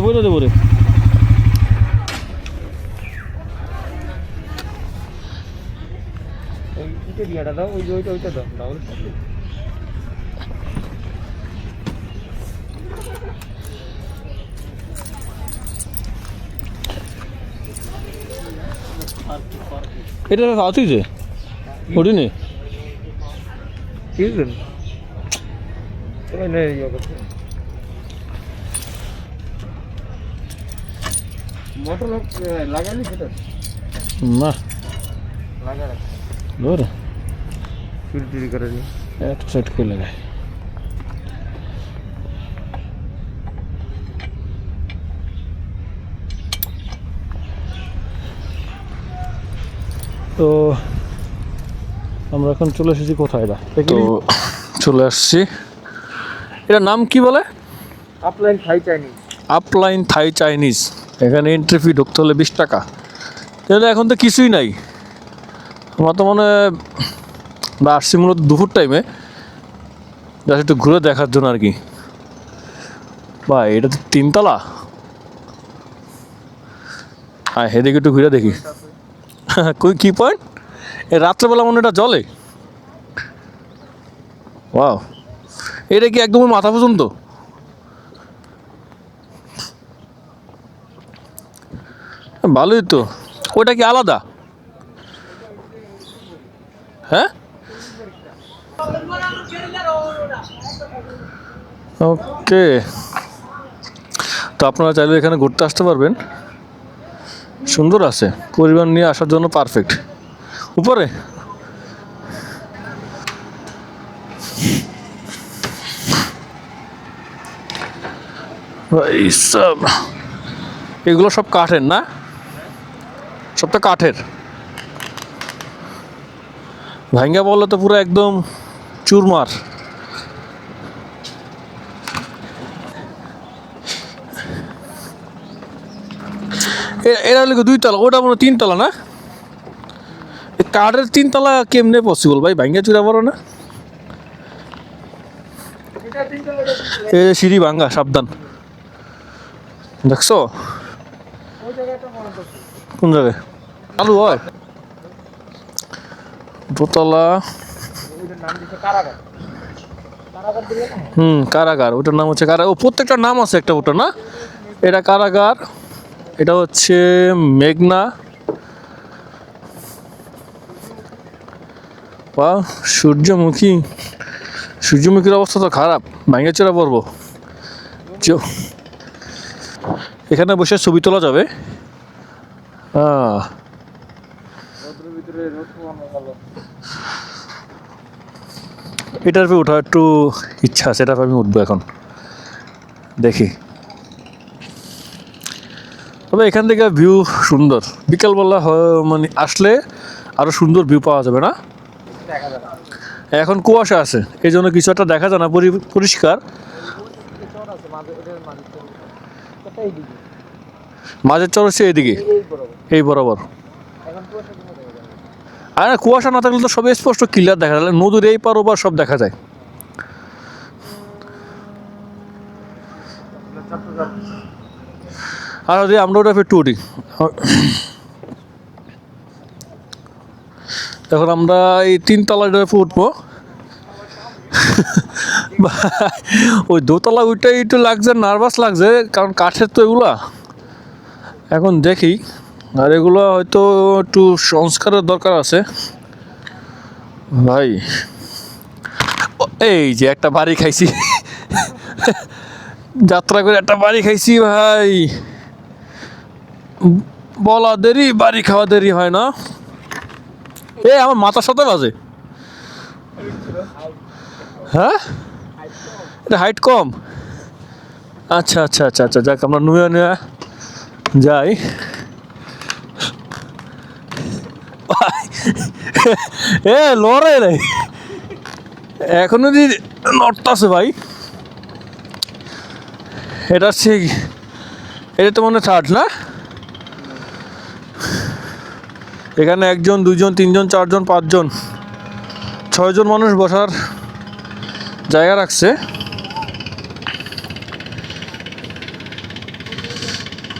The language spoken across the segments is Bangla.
বইরে দেবো রে। বিয়াটা দাও, ওই ওইটা ওইটা দাও দাও। এটা আছে যে ওটি নেই ঠিক আছে মোটর লাগালি সেটা না লাগা রাখ ধর চুরি করে নি একটা সেট করে লাগায়। তো আমরা এখন চলে এসেছি কোথায়? এটা তো চলে আসছি। এটার নাম কি বলে? আপলাইন থাই চাইনিজ। আপলাইন থাই চাইনিজ। এখানে এন্ট্রি ফি ঢুকতে হলে 20 টাকা। কিন্তু এখন তো কিছুই নাই। আমার তো মনে হয় আমরা আসছি মূলত দুপুর টাইমে, জাস্ট একটু ঘুরে দেখার জন্য আর কি। ভাই এটা তো 3 তলা। হ্যাঁ এদিকে একটু ঘুরে দেখি। কি পয়েন্ট? এই রাত্রেবেলা মনে এটা জলে। ওয়াও, এটা কি একদম মাথা পর্যন্ত? ভালোই তো। ওইটা কি আলাদা? হ্যাঁ ওকে। তো আপনারা চাইলে এখানে ঘুরতে আসতে পারবেন, সুন্দর আছে, পরিবার নিয়ে আসার জন্য পারফেক্ট। উপরে সব এগুলো সব কাঠের না? সবটা কাঠের। ভাঙ্গা বললে তো পুরো একদম চুরমার। এরা হলে 2 তলা, ওটা মনে 3 তলা না? কাঠের 3 তলা কেমনে পসিবল ভাই? ভাঙ্গা চুরা পড়ো না? এ সিঁড়ি ভাঙ্গা, সাবধান। দেখছো কোন জায়গায় আলু হয়? দোতলা। কারাগার। ওটার নাম হচ্ছে কারাগার। ও প্রত্যেকটার নাম আছে একটা। ওটা না, এটা কারাগার, এটা হচ্ছে মেঘনা। বা সূর্যমুখী। সূর্যমুখীর অবস্থা তো খারাপ, ভাঙে চড়া পড়বো। এখানে বসে ছবি তোলা যাবে। এটার উপরে ওঠার একটু ইচ্ছা আছে, এটার আমি উঠবো এখন, দেখি। তবে এখান থেকে ভিউ সুন্দর। বিকালবেলা মানে আসলে আরো সুন্দর ভিউ পাওয়া যাবে না? এখন কুয়াশা আছে, এই জন্য কিছু একটা দেখা যায় না পরিষ্কার। মাঝের চর হচ্ছে এইদিকে, এই বরাবর। আর কুয়াশা না থাকলে তো সব স্পষ্ট ক্লিয়ার দেখা যায়, নদীর এই পার ওপার সব দেখা যায়। আর যদি আমরা ওটা একটু উঠি, এখন আমরা এই 3 তলায় উঠবো। ওই দোতলা ওইটাই একটু লাগছে, নার্ভাস লাগছে, কারণ কাঠের তো এগুলা। এখন দেখি, আর এগুলো হয়তো একটু সংস্কারের দরকার আছে ভাই। এই যে একটা বাড়ি খাইছি, যাত্রা করে একটা বাড়ি খাইছি ভাই। বলা দেরি, বাড়ি খাওয়া দেরি হয় না। এই আমার মাথার সাথে বাজে। হ্যাঁ এটা হাইট কম। আচ্ছা আচ্ছা আচ্ছা আচ্ছা, যাক আমরা নুয়ে নুয়ে যাই। এ লড়ে রে, এখনো যদি নড়তাছে ভাই। এটা হচ্ছে, এটা তো মনে হয় 3rd না? এখানে 1 জন 2 জন 3 জন 4 জন 5 জন 6 জন মানুষ বসার জায়গা রাখছে।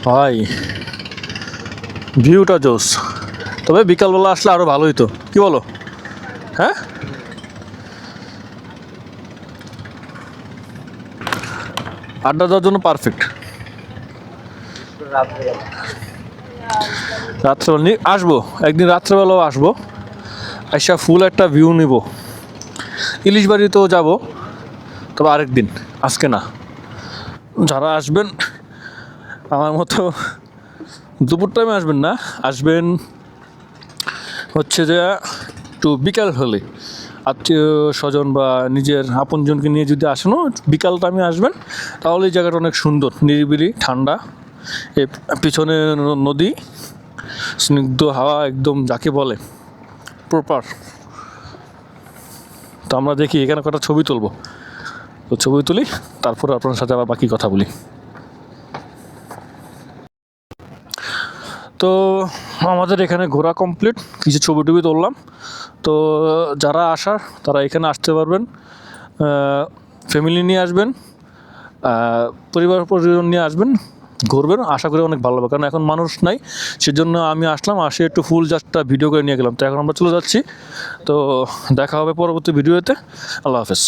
ভাই ভিউটা জোস, তবে বিকালবেলা আসলে আরও ভালো হইতো, কি বলো? হ্যাঁ, আড্ডা দেওয়ার জন্য পারফেক্ট। রাত্রেবেলা রাত্রেবেলা আসবো, একদিন রাত্রেবেলাও আসবো, আইসা ফুল একটা ভিউ নিব। ইলিশ বাড়িতেও যাব, তবে আরেক দিন, আজকে না। যারা আসবেন আমার মতো দুপুর টাইমে আসবেন না, আসবেন হচ্ছে যে একটু বিকাল হলে, আত্মীয় স্বজন বা নিজের আপনজনকে নিয়ে যদি আসেনও বিকাল টাইমে আসবেন, তাহলে এই জায়গাটা অনেক সুন্দর, নিরিবিলি, ঠান্ডা। এ পিছনে নদী, স্নিগ্ধ হাওয়া, একদম যাকে বলে প্রপার। তো আমরা দেখি এখানে কটা ছবি তুলবো, তো ছবি তুলি, তারপরে আপনার সাথে আবার বাকি কথা বলি। তো আমাদের এখানে ঘোরা কমপ্লিট, কিছু ছবি টবি তুললাম। তো যারা আসার তারা এখানে আসতে পারবেন, ফ্যামিলি নিয়ে আসবেন, পরিবার পরিজন নিয়ে আসবেন, ঘুরবেন, আশা করি অনেক ভালো হবে। কারণ এখন মানুষ নাই, সেজন্য আমি আসলাম, আসে একটু ফুল জাস্টটা ভিডিও করে নিয়ে গেলাম। তো এখন আমরা চলে যাচ্ছি, তো দেখা হবে পরবর্তী ভিডিওতে। আল্লাহ হাফেজ।